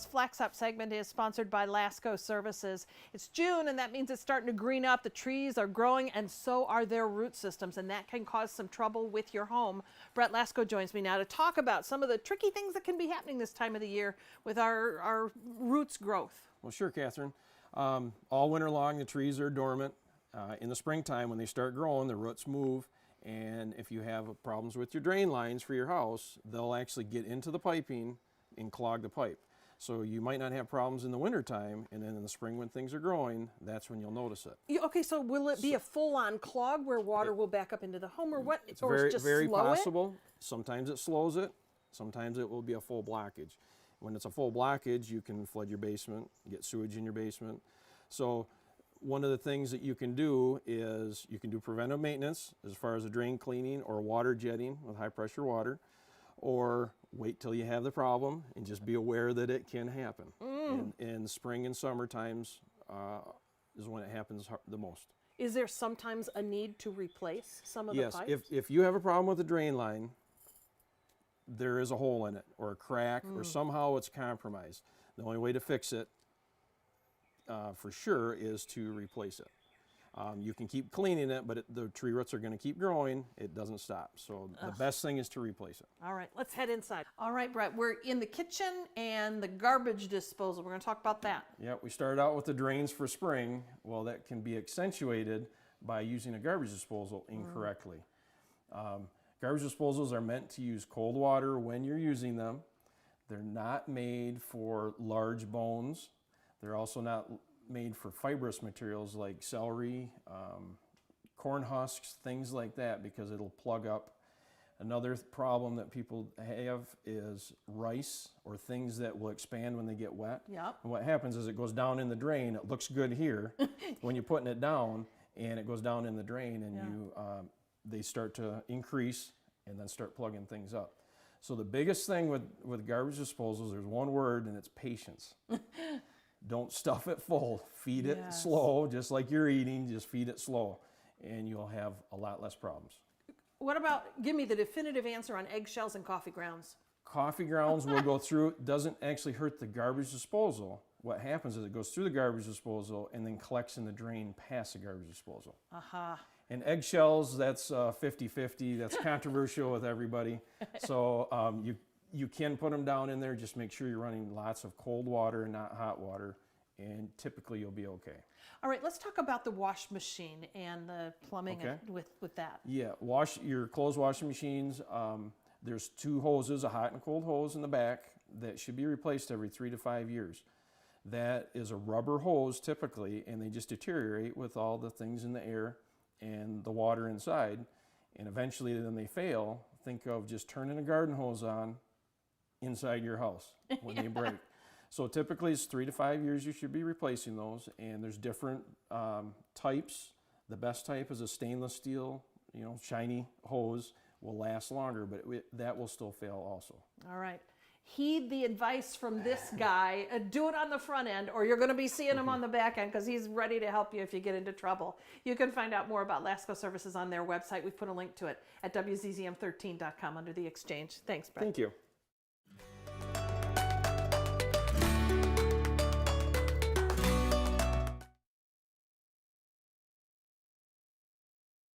Flax Up segment is sponsored by Lascko Services. It's June, and that means it's starting to green up. The trees are growing, and so are their root systems, and that can cause some trouble with your home. Brett Lascko joins me now to talk about some of the tricky things that can be happening this time of the year with our roots growth. Well, sure, Catherine. All winter long, the trees are dormant. In the springtime, when they start growing, the roots move. And if you have problems with your drain lines for your house, they'll actually get into the piping and clog the pipe. So you might not have problems in the wintertime, and then in the spring when things are growing, that's when you'll notice it. Okay, so will it be a full-on clog where water will back up into the home, or what? It's or very, just very slow possible. Sometimes it slows it. Sometimes it will be a full blockage. When it's a full blockage, you can flood your basement, get sewage in your basement. So one of the things that you can do is you can do preventive maintenance as far as a drain cleaning or water jetting with high pressure water, or wait till you have the problem and just be aware that it can happen. In spring and summer times is when it happens the most. Is there sometimes a need to replace some of the pipes? Yes, if you have a problem with the drain line, there is a hole in it or a crack or somehow it's compromised. The only way to fix it for sure is to replace it. You can keep cleaning it, but the tree roots are going to keep growing. It doesn't stop. So the best thing is to replace it. All right, let's head inside. All right, Brett, we're in the kitchen and the garbage disposal. We're going to talk about that. Yeah, we started out with the drains for spring. Well, that can be accentuated by using a garbage disposal incorrectly. Garbage disposals are meant to use cold water when you're using them. They're not made for large bones. They're also not made for fibrous materials like celery, corn husks, things like that, because it'll plug up. Another problem that people have is rice or things that will expand when they get wet. Yep. And what happens is it goes down in the drain. It looks good here when you're putting it down, and it goes down in the drain, and they start to increase and then start plugging things up. So the biggest thing with garbage disposals, there's one word, and it's patience. Don't stuff it full. Feed it slow, just like you're eating. Just feed it slow, and you'll have a lot less problems. What about, give me the definitive answer on eggshells and coffee grounds. Coffee grounds will go through, doesn't actually hurt the garbage disposal. What happens is it goes through the garbage disposal and then collects in the drain past the garbage disposal. And eggshells, that's 50-50. That's controversial with everybody. So you can put them down in there. Just make sure you're running lots of cold water, not hot water, and typically you'll be okay. All right, let's talk about the wash machine and the plumbing with that. Yeah, your clothes washing machines. There's two hoses, a hot and cold hose in the back that should be replaced every 3 to 5 years. That is a rubber hose typically, and they just deteriorate with all the things in the air and the water inside, and eventually then they fail. Think of just turning a garden hose on inside your house when they break. So typically it's 3 to 5 years you should be replacing those, and there's different types. The best type is a stainless steel, shiny hose, will last longer, but that will still fail also. All right. Heed the advice from this guy. Do it on the front end, or you're going to be seeing him on the back end, because he's ready to help you if you get into trouble. You can find out more about Lascko Services on their website. We've put a link to it at wzzm13.com under the exchange. Thanks, Brett. Thank you.